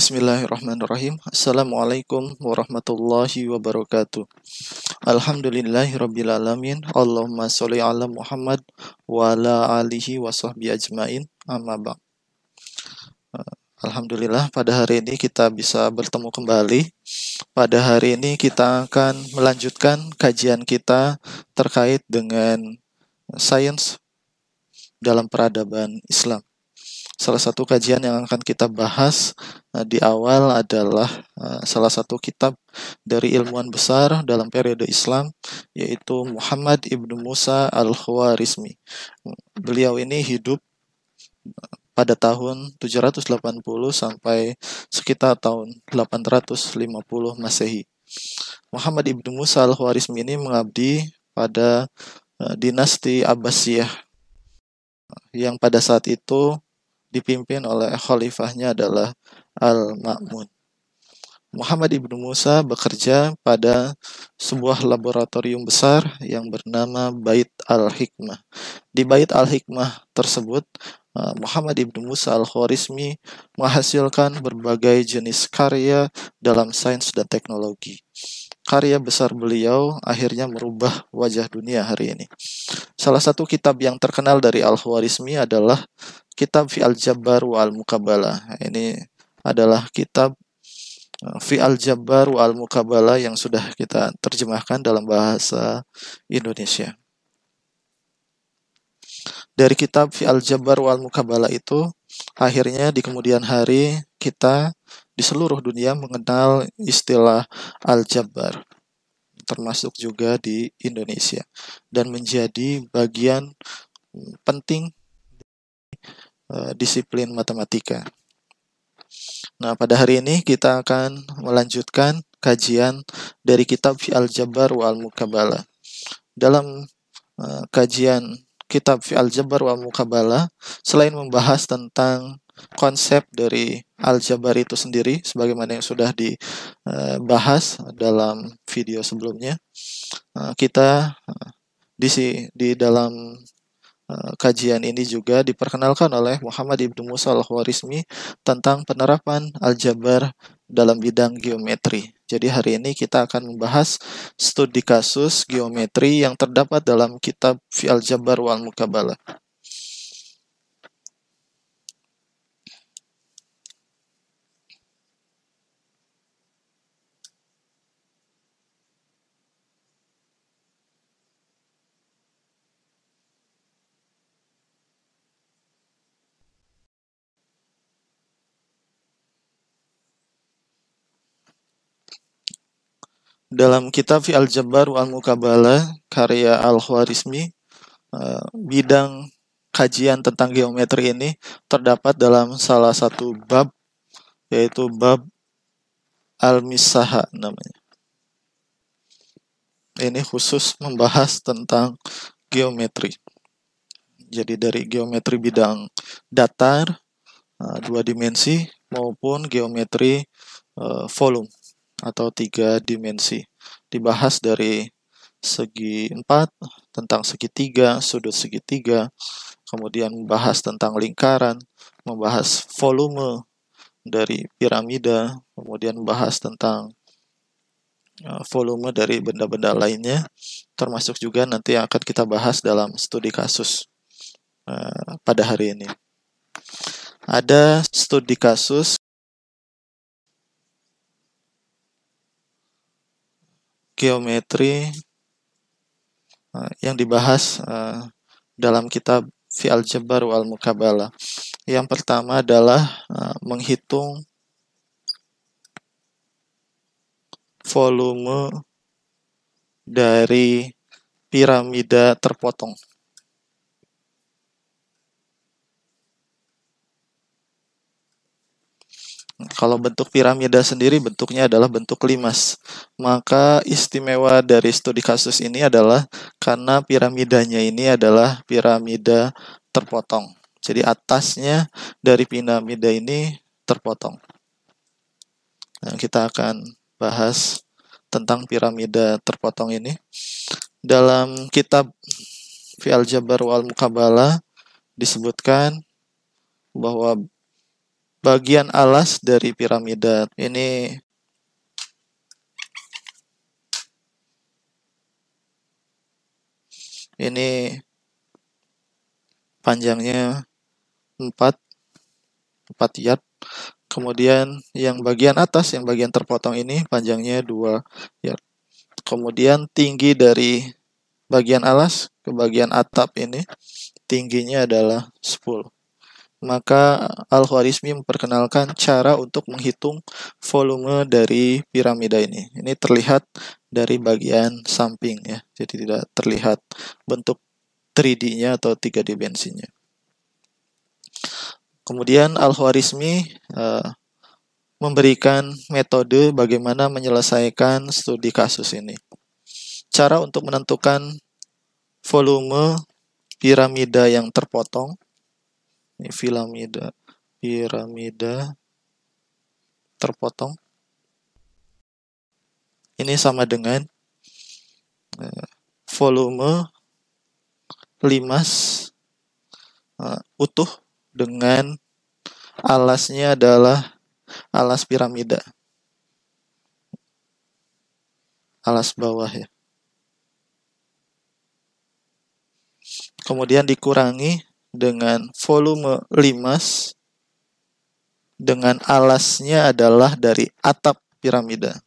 Bismillahirrahmanirrahim. Assalamualaikum warahmatullahi wabarakatuh. Alhamdulillahirrabbilalamin. Allahumma sholli ala Muhammad wa ala alihi wa sahbihi ajmain. Amma ba'd. Alhamdulillah pada hari ini kita bisa bertemu kembali. Pada hari ini kita akan melanjutkan kajian kita terkait dengan sains dalam peradaban Islam. Salah satu kajian yang akan kita bahas di awal adalah salah satu kitab dari ilmuwan besar dalam periode Islam, yaitu Muhammad ibnu Musa al-Khwarizmi. Beliau ini hidup pada tahun 780 sampai sekitar tahun 850 Masehi. Muhammad ibnu Musa al-Khwarizmi ini mengabdi pada dinasti Abbasiyah yang pada saat itu dipimpin oleh khalifahnya adalah Al-Ma'mun. Muhammad ibnu Musa bekerja pada sebuah laboratorium besar yang bernama Bait Al-Hikmah. Di Bait Al-Hikmah tersebut, Muhammad ibnu Musa al-Khwarizmi menghasilkan berbagai jenis karya dalam sains dan teknologi. Karya besar beliau akhirnya merubah wajah dunia hari ini. Salah satu kitab yang terkenal dari Al-Khwarizmi adalah kitab Fi Al-Jabbar wa Al-Muqabalah. Ini adalah kitab Fi Al-Jabbar wa Al-Muqabalah yang sudah kita terjemahkan dalam bahasa Indonesia. Dari kitab Fi Al-Jabbar wa Al-Muqabalah itu, akhirnya di kemudian hari kita di seluruh dunia mengenal istilah Al-Jabbar, termasuk juga di Indonesia, dan menjadi bagian penting disiplin matematika. Nah, pada hari ini kita akan melanjutkan kajian dari kitab Fi Al-Jabbar wa Al-Muqabalah. Dalam kajian kitab Fi Al-Jabbar wa Al-Muqabalah, selain membahas tentang konsep dari Al-Jabbar itu sendiri, sebagaimana yang sudah dibahas dalam video sebelumnya, kita di dalam kajian ini juga diperkenalkan oleh Muhammad ibnu Musa al-Khwarizmi tentang penerapan Al-Jabbar dalam bidang geometri. Jadi hari ini kita akan membahas studi kasus geometri yang terdapat dalam kitab Fi Al-Jabbar wa Al-Muqabalah. Dalam kitab Fi Al-Jabbar wa Al-Muqabalah karya Al-Khwarizmi, bidang kajian tentang geometri ini terdapat dalam salah satu bab, yaitu bab Al-Misaha namanya. Ini khusus membahas tentang geometri. Jadi dari geometri bidang datar, 2 dimensi, maupun geometri volume atau 3 dimensi. Dibahas dari segi 4, tentang segitiga, sudut segitiga, kemudian membahas tentang lingkaran, membahas volume dari piramida, kemudian membahas tentang volume dari benda-benda lainnya, termasuk juga nanti yang akan kita bahas dalam studi kasus pada hari ini. Ada studi kasus geometri yang dibahas dalam kitab Fi Al-Jabbar wa Al-Muqabalah. Yang pertama adalah menghitung volume dari piramida terpotong. Kalau bentuk piramida sendiri bentuknya adalah bentuk limas. Maka istimewa dari studi kasus ini adalah karena piramidanya ini adalah piramida terpotong. Jadi atasnya dari piramida ini terpotong. Nah, kita akan bahas tentang piramida terpotong ini. Dalam kitab Fi Al-Jabbar wa Al-Muqabalah disebutkan bahwa bagian alas dari piramida. Ini panjangnya 4 yard. Kemudian yang bagian atas, yang bagian terpotong ini panjangnya 2 yard. Kemudian tinggi dari bagian alas ke bagian atap ini tingginya adalah 10. Maka Al-Khwarizmi memperkenalkan cara untuk menghitung volume dari piramida ini. Ini terlihat dari bagian samping ya. Jadi tidak terlihat bentuk 3D-nya atau 3 dimensinya. Kemudian Al-Khwarizmi memberikan metode bagaimana menyelesaikan studi kasus ini. Cara untuk menentukan volume piramida yang terpotong. Ini piramida terpotong. Ini sama dengan volume limas utuh dengan alasnya adalah alas piramida. Alas bawah ya. Kemudian dikurangi dengan volume limas dengan alasnya adalah dari atap piramida.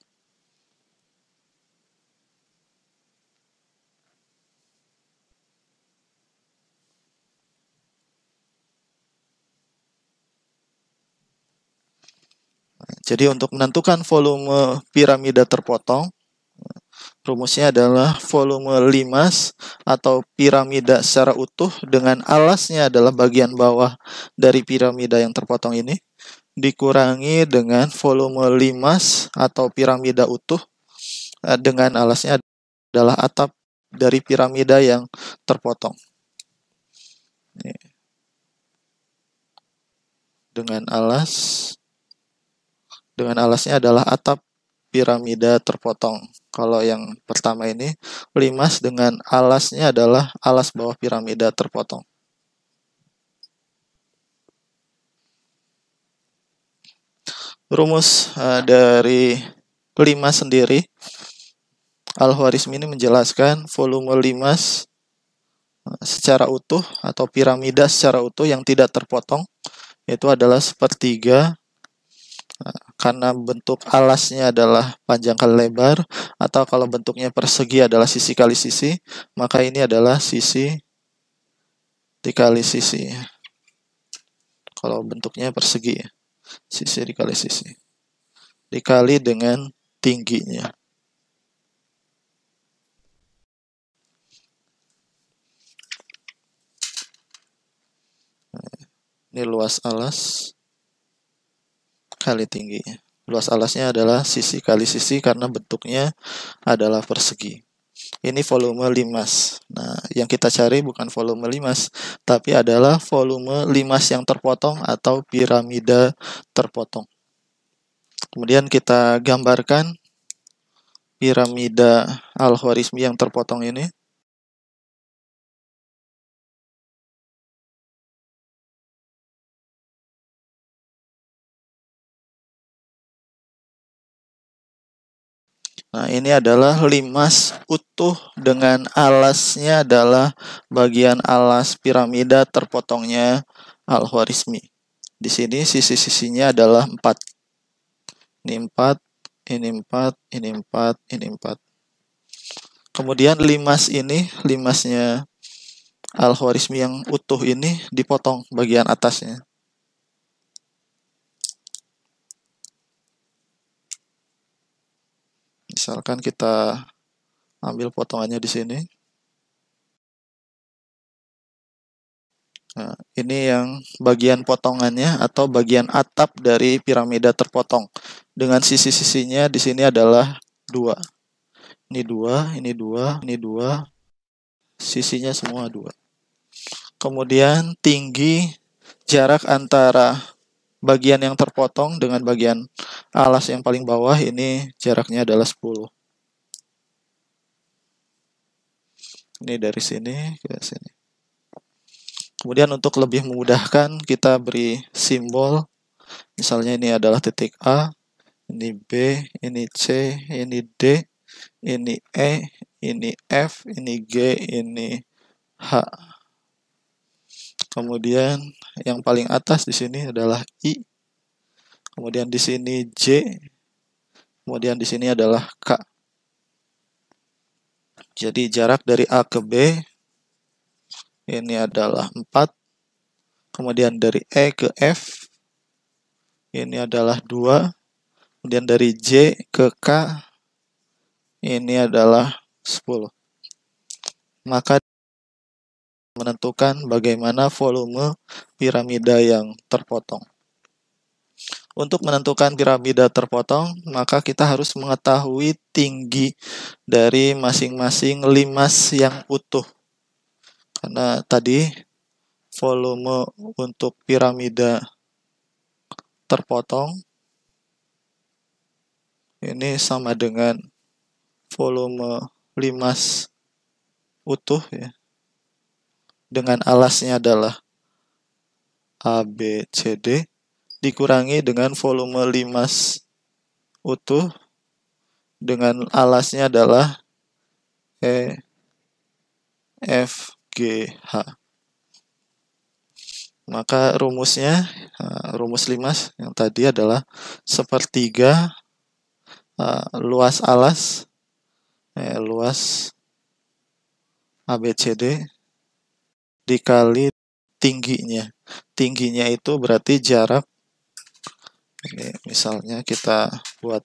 Jadi untuk menentukan volume piramida terpotong, rumusnya adalah volume limas atau piramida secara utuh dengan alasnya adalah bagian bawah dari piramida yang terpotong ini dikurangi dengan volume limas atau piramida utuh dengan alasnya adalah atap dari piramida yang terpotong. Dengan alasnya adalah atap piramida terpotong. Kalau yang pertama ini limas dengan alasnya adalah alas bawah piramida terpotong. Rumus dari limas sendiri, Al-Khwarizmi ini menjelaskan volume limas secara utuh atau piramida secara utuh yang tidak terpotong itu adalah sepertiga karena bentuk alasnya adalah panjang kali lebar, atau kalau bentuknya persegi adalah sisi kali sisi, maka ini adalah sisi dikali sisi. Kalau bentuknya persegi, sisi dikali sisi, dikali dengan tingginya. Ini luas alas kali tingginya. Luas alasnya adalah sisi kali sisi karena bentuknya adalah persegi. Ini volume limas. Nah, yang kita cari bukan volume limas, tapi adalah volume limas yang terpotong atau piramida terpotong. Kemudian kita gambarkan piramida Al-Khwarizmi yang terpotong ini. Nah, ini adalah limas utuh dengan alasnya adalah bagian alas piramida terpotongnya Al-Khwarizmi. Di sini sisi-sisinya adalah 4. Ini 4, ini 4, ini 4, ini 4. Kemudian limasnya Al-Khwarizmi yang utuh ini dipotong bagian atasnya. Misalkan kita ambil potongannya di sini. Nah, ini yang bagian potongannya atau bagian atap dari piramida terpotong. Dengan sisi-sisinya di sini adalah 2. Ini 2, ini 2, ini 2. Sisinya semua 2. Kemudian tinggi jarak antara bagian yang terpotong dengan bagian alas yang paling bawah ini jaraknya adalah 10. Ini dari sini ke sini. Kemudian untuk lebih memudahkan kita beri simbol Misalnya ini adalah titik A, ini B, ini C, ini D, ini E, ini F, ini G, ini H. Kemudian yang paling atas di sini adalah I. Kemudian di sini J. Kemudian di sini adalah K. Jadi jarak dari A ke B ini adalah 4. Kemudian dari E ke F ini adalah 2. Kemudian dari J ke K ini adalah 10. Maka menentukan bagaimana volume piramida yang terpotong. Untuk menentukan piramida terpotong, maka kita harus mengetahui tinggi dari masing-masing limas yang utuh. Karena tadi volume untuk piramida terpotong ini sama dengan volume limas utuh ya. Dengan alasnya adalah A, B, C, D dikurangi dengan volume limas utuh dengan alasnya adalah E, F, G, H. Maka rumusnya, rumus limas yang tadi adalah sepertiga luas alas, luas ABCD dikali tingginya. Tingginya itu berarti jarak. Ini misalnya kita buat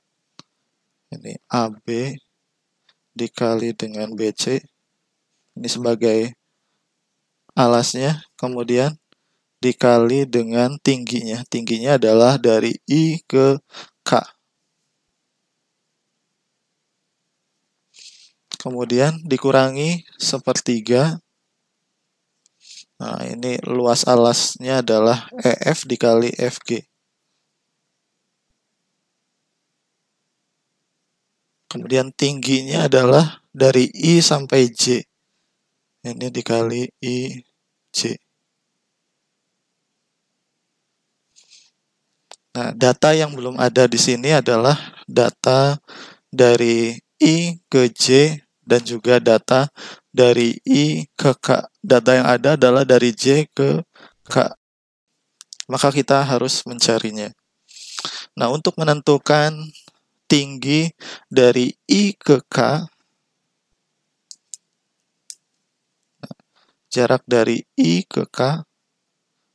ini AB dikali dengan BC. Ini sebagai alasnya. Kemudian dikali dengan tingginya. Tingginya adalah dari I ke K. Kemudian dikurangi sepertiga. Nah, ini luas alasnya adalah EF dikali FG. Kemudian tingginya adalah dari I sampai J. Ini dikali I, J. Nah, data yang belum ada di sini adalah data dari I ke J dan juga data dari I ke K. Data yang ada adalah dari J ke K. Maka kita harus mencarinya. Nah, untuk menentukan tinggi dari I ke K, jarak dari I ke K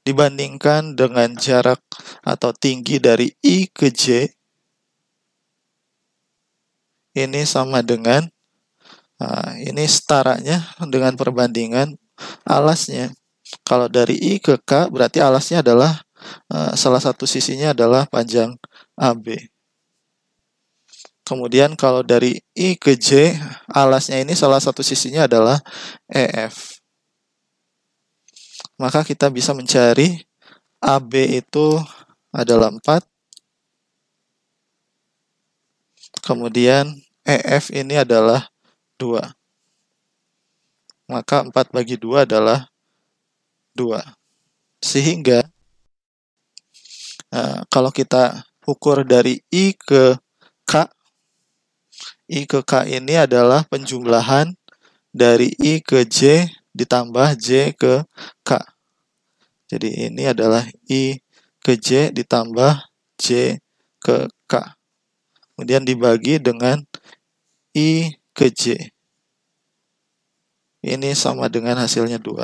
dibandingkan dengan jarak atau tinggi dari I ke J, ini sama dengan, ini setaranya dengan perbandingan alasnya. Kalau dari I ke K berarti alasnya adalah, salah satu sisinya adalah panjang AB. Kemudian kalau dari I ke J, alasnya ini salah satu sisinya adalah EF. Maka kita bisa mencari AB itu adalah 4. Kemudian EF ini adalah 2. Maka 4 bagi 2 adalah 2. Sehingga kalau kita ukur dari I ke K, I ke K ini adalah penjumlahan dari I ke J ditambah J ke K. Jadi ini adalah I ke J ditambah J ke K. Kemudian dibagi dengan I ke J. Ini sama dengan hasilnya 2.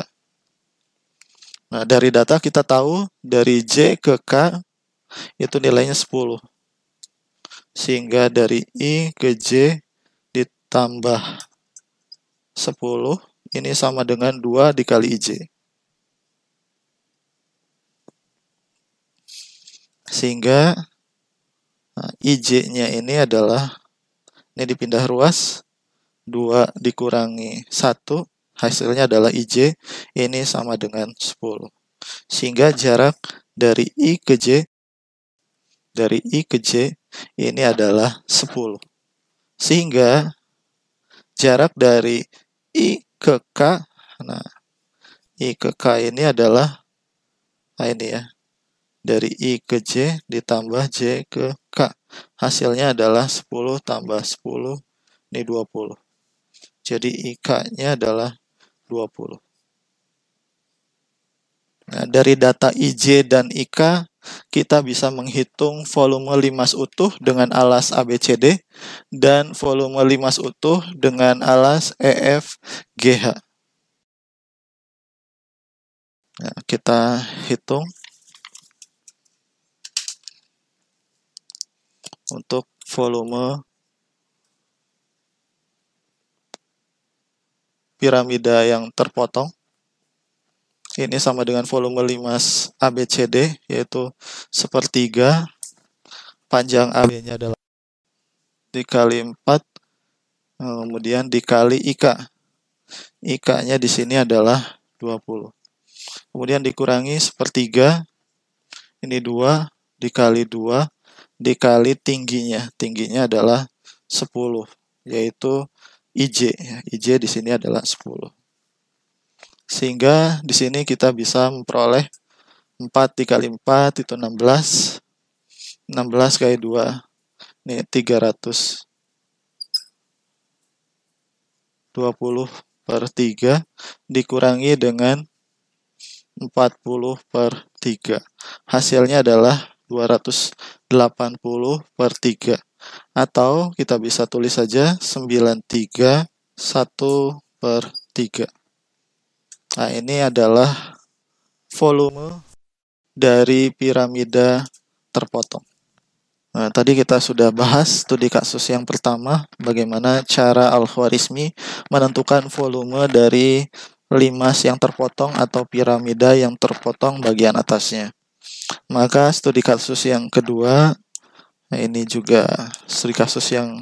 Nah, dari data kita tahu dari J ke K itu nilainya 10. Sehingga dari I ke J ditambah 10, ini sama dengan 2 dikali IJ. Sehingga IJ-nya ini adalah, ini dipindah ruas, 2 dikurangi 1, hasilnya adalah IJ, ini sama dengan 10. Sehingga jarak dari I ke J, ini adalah 10. Sehingga jarak dari I ke K, nah I ke K ini adalah, ini ya, dari I ke J ditambah J ke K. Hasilnya adalah 10 tambah 10, ini 20. Jadi IK-nya adalah 20. Nah, dari data IJ dan IK, kita bisa menghitung volume limas utuh dengan alas ABCD dan volume limas utuh dengan alas EFGH. Nah, kita hitung untuk volume piramida yang terpotong. Ini sama dengan volume limas ABCD, yaitu 1/3. Panjang AB-nya adalah dikali 4, kemudian dikali IK. IK-nya di sini adalah 20. Kemudian dikurangi 1/3, ini 2, dikali 2, dikali tingginya. Tingginya adalah 10, yaitu IJ. IJ di sini adalah 10. Sehingga di sini kita bisa memperoleh 4 dikali 4 itu 16. 16 kali 2, ini 300. 20/3 dikurangi dengan 40/3. Hasilnya adalah 280/3. Atau kita bisa tulis saja 93/1/3. Nah, ini adalah volume dari piramida terpotong. Nah, tadi kita sudah bahas studi kasus yang pertama, bagaimana cara Al-Khwarizmi menentukan volume dari limas yang terpotong atau piramida yang terpotong bagian atasnya. Maka studi kasus yang kedua, ini juga studi kasus yang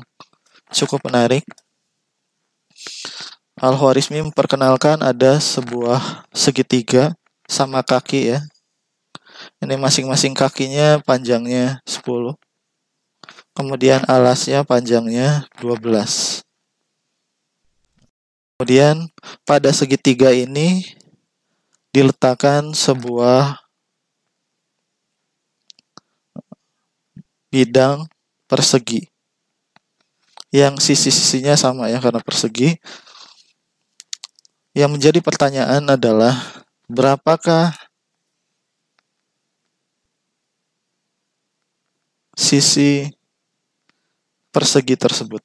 cukup menarik. Al-Khwarizmi memperkenalkan ada sebuah segitiga sama kaki ya. Ini masing-masing kakinya panjangnya 10. Kemudian alasnya panjangnya 12. Kemudian pada segitiga ini diletakkan sebuah bidang persegi yang sisi-sisinya sama ya karena persegi. Yang menjadi pertanyaan adalah berapakah sisi persegi tersebut?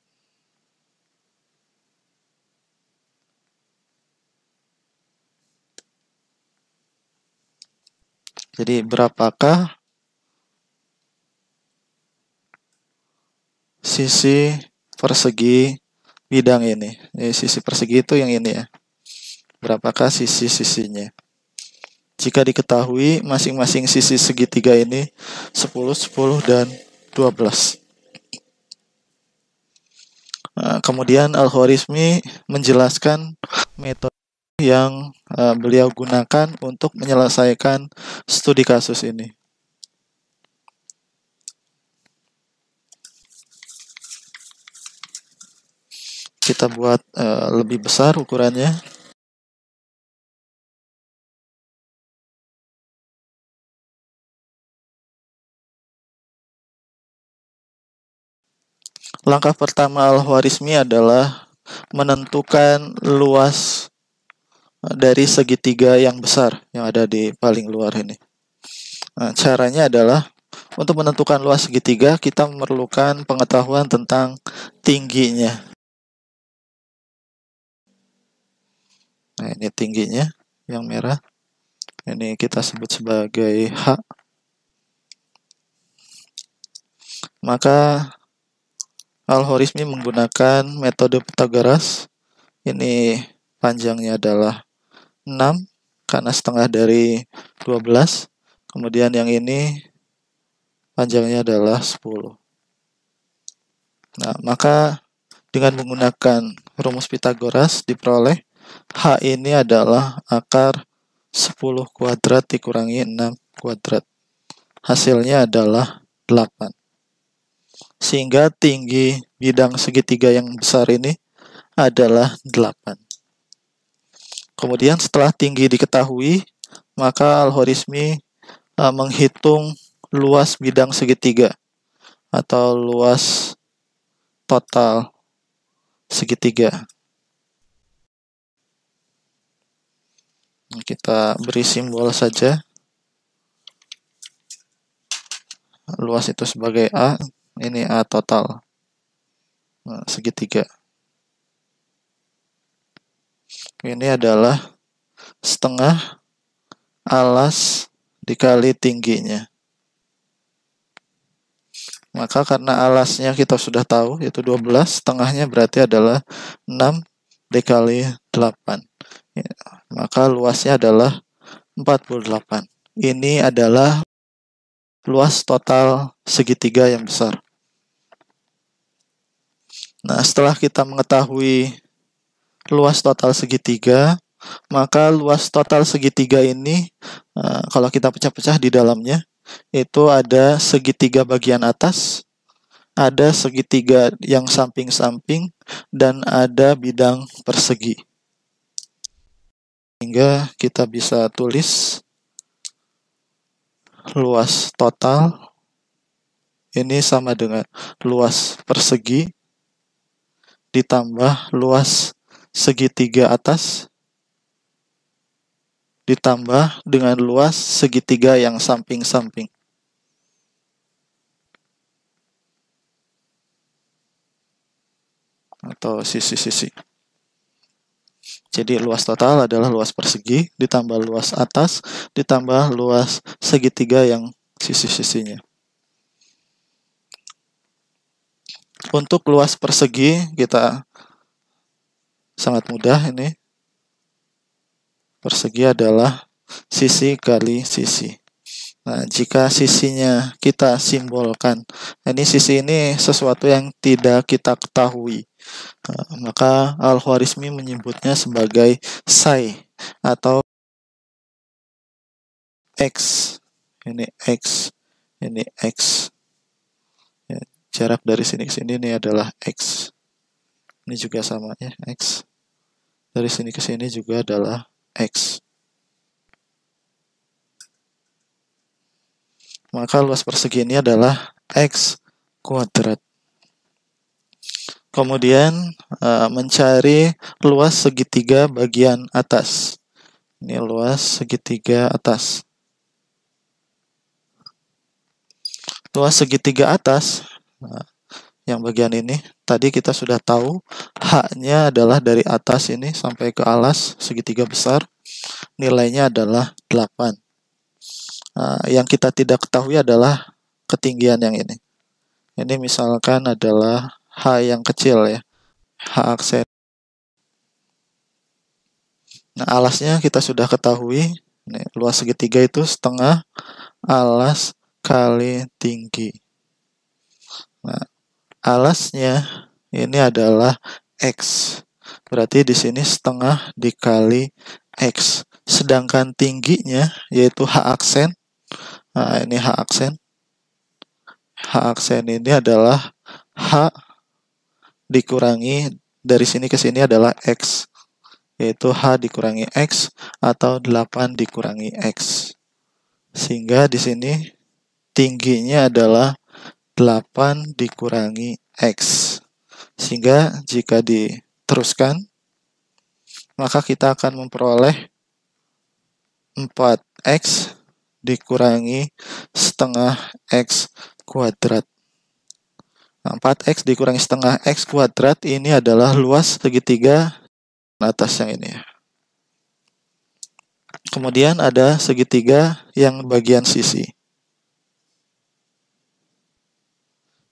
Jadi berapakah sisi persegi bidang ini? Sisi persegi itu yang ini ya. Berapakah sisi-sisinya? Jika diketahui masing-masing sisi segitiga ini 10, 10, dan 12. Nah, kemudian Al-Khwarizmi menjelaskan metode yang beliau gunakan untuk menyelesaikan studi kasus ini. Kita buat lebih besar ukurannya. Langkah pertama Al-Khwarizmi adalah menentukan luas dari segitiga yang besar yang ada di paling luar ini. Nah, caranya adalah untuk menentukan luas segitiga kita memerlukan pengetahuan tentang tingginya. Nah, ini tingginya yang merah. Ini kita sebut sebagai H. Maka Al-Khwarizmi menggunakan metode Pythagoras. Ini panjangnya adalah 6 karena setengah dari 12. Kemudian yang ini panjangnya adalah 10. Nah, maka dengan menggunakan rumus Pythagoras diperoleh H ini adalah akar 10 kuadrat dikurangi 6 kuadrat. Hasilnya adalah 8. Sehingga tinggi bidang segitiga yang besar ini adalah 8. Kemudian setelah tinggi diketahui, maka Al-Khwarizmi menghitung luas bidang segitiga atau luas total segitiga. Kita beri simbol saja. Luas itu sebagai A, ini A total. Segitiga. Ini adalah setengah alas dikali tingginya. Maka karena alasnya kita sudah tahu, yaitu 12, setengahnya berarti adalah 6 dikali 8. Ya, maka luasnya adalah 48. Ini adalah luas total segitiga yang besar. Nah, setelah kita mengetahui luas total segitiga, maka luas total segitiga ini, kalau kita pecah-pecah di dalamnya, itu ada segitiga bagian atas, ada segitiga yang samping-samping, dan ada bidang persegi. Sehingga kita bisa tulis luas total ini sama dengan luas persegi ditambah luas segitiga atas ditambah dengan luas segitiga yang samping-samping. Atau sisi-sisi. Jadi luas total adalah luas persegi ditambah luas atas ditambah luas segitiga yang sisi-sisinya. Untuk luas persegi kita sangat mudah ini. Persegi adalah sisi kali sisi. Nah, jika sisinya kita simbolkan, ini sisi ini sesuatu yang tidak kita ketahui. Maka Al-Khwarizmi menyebutnya sebagai psi atau X. Ini X, ini X. Ya, jarak dari sini ke sini ini adalah X. Ini juga sama ya, X. Dari sini ke sini juga adalah X. Maka luas persegi ini adalah X kuadrat. Kemudian mencari luas segitiga bagian atas. Ini luas segitiga atas. Luas segitiga atas, yang bagian ini, tadi kita sudah tahu H-nya adalah dari atas ini sampai ke alas segitiga besar. Nilainya adalah 8. Yang kita tidak ketahui adalah ketinggian yang ini. Ini misalkan adalah H yang kecil ya, H aksen. Nah, alasnya kita sudah ketahui. Nih, luas segitiga itu setengah alas kali tinggi. Nah, alasnya ini adalah X. Berarti di sini setengah dikali X. Sedangkan tingginya yaitu H aksen. Nah, ini H aksen. H aksen ini adalah H dikurangi dari sini ke sini adalah X. Yaitu H dikurangi X atau 8 dikurangi X. Sehingga di sini tingginya adalah 8 dikurangi X. Sehingga jika diteruskan, maka kita akan memperoleh 4X dikurangi setengah X kuadrat. 4X dikurangi setengah X kuadrat ini adalah luas segitiga atas yang ini. Kemudian ada segitiga yang bagian sisi.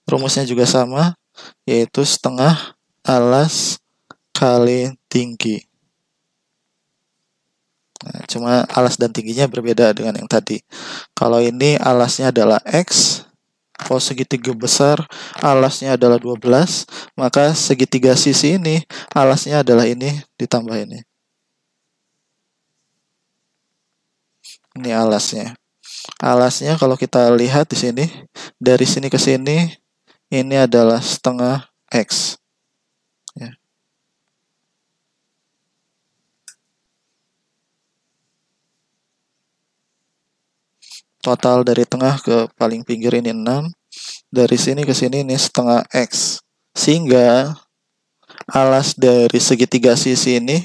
Rumusnya juga sama, yaitu setengah alas kali tinggi. Nah, cuma alas dan tingginya berbeda dengan yang tadi. Kalau ini alasnya adalah X, kalau segitiga besar alasnya adalah 12, maka segitiga sisi ini alasnya adalah ini ditambah ini. Ini alasnya. Alasnya kalau kita lihat di sini, dari sini ke sini, ini adalah setengah X. Ya. Total dari tengah ke paling pinggir ini 6. Dari sini ke sini ini setengah X. Sehingga alas dari segitiga sisi ini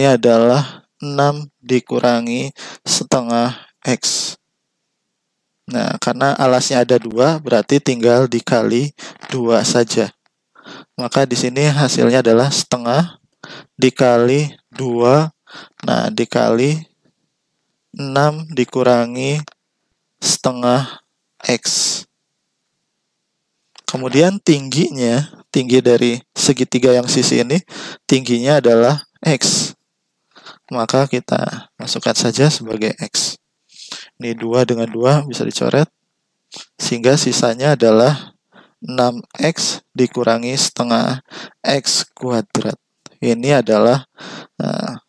adalah 6 dikurangi setengah X. Nah, karena alasnya ada 2, berarti tinggal dikali 2 saja. Maka di sini hasilnya adalah setengah dikali 2. Nah, dikali 6 dikurangi setengah X. Kemudian tinggi dari segitiga yang sisi ini, tingginya adalah X. Maka kita masukkan saja sebagai X. Ini 2 dengan 2 bisa dicoret. Sehingga sisanya adalah 6X dikurangi setengah X kuadrat. Ini adalah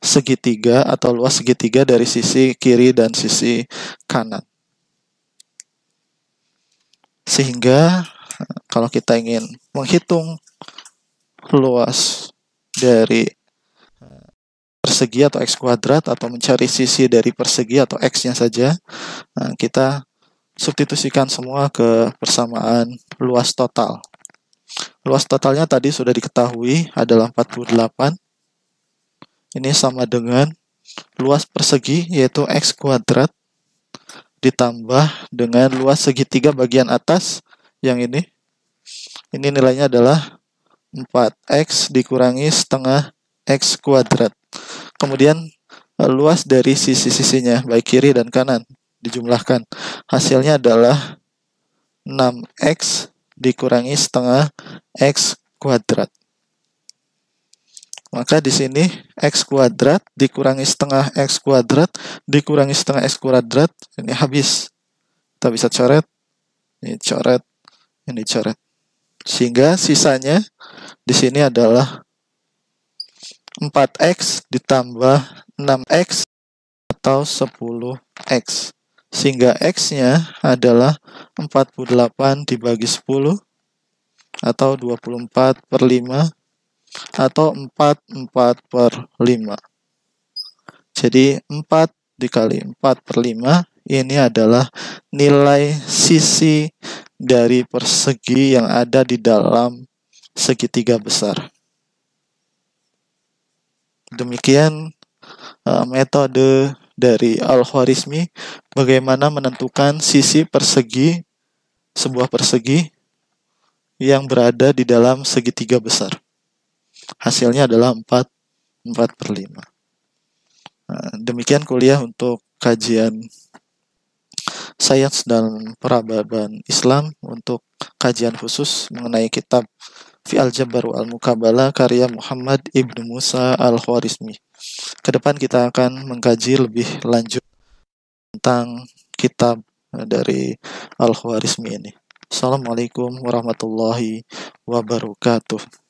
segitiga atau luas segitiga dari sisi kiri dan sisi kanan. Sehingga kalau kita ingin menghitung luas dari persegi atau X kuadrat atau mencari sisi dari persegi atau X-nya saja, kita substitusikan semua ke persamaan luas total. Luas totalnya tadi sudah diketahui adalah 48. Ini sama dengan luas persegi yaitu X kuadrat ditambah dengan luas segitiga bagian atas yang ini. Ini nilainya adalah 4X dikurangi setengah X kuadrat. Kemudian luas dari sisi-sisinya baik kiri dan kanan dijumlahkan. Hasilnya adalah 6X dikurangi setengah X kuadrat. Maka di sini X kuadrat dikurangi setengah X kuadrat dikurangi setengah X kuadrat, ini habis. Kita bisa coret, ini coret, ini coret. Sehingga sisanya di sini adalah 4X ditambah 6X atau 10X. Sehingga X-nya adalah 48 dibagi 10 atau 24/5 atau 4/5. Jadi 4 dikali 4/5 ini adalah nilai sisi dari persegi yang ada di dalam segitiga besar. Demikian metode dari Al-Khwarizmi bagaimana menentukan sisi persegi sebuah persegi yang berada di dalam segitiga besar. Hasilnya adalah 4/5. Demikian kuliah untuk kajian sains dan peradaban Islam untuk kajian khusus mengenai kitab Fi Al-Jabar wal Muqabalah karya Muhammad Ibnu Musa Al-Khwarizmi. Kedepan kita akan mengkaji lebih lanjut tentang kitab dari Al-Khwarizmi ini. Assalamualaikum warahmatullahi wabarakatuh.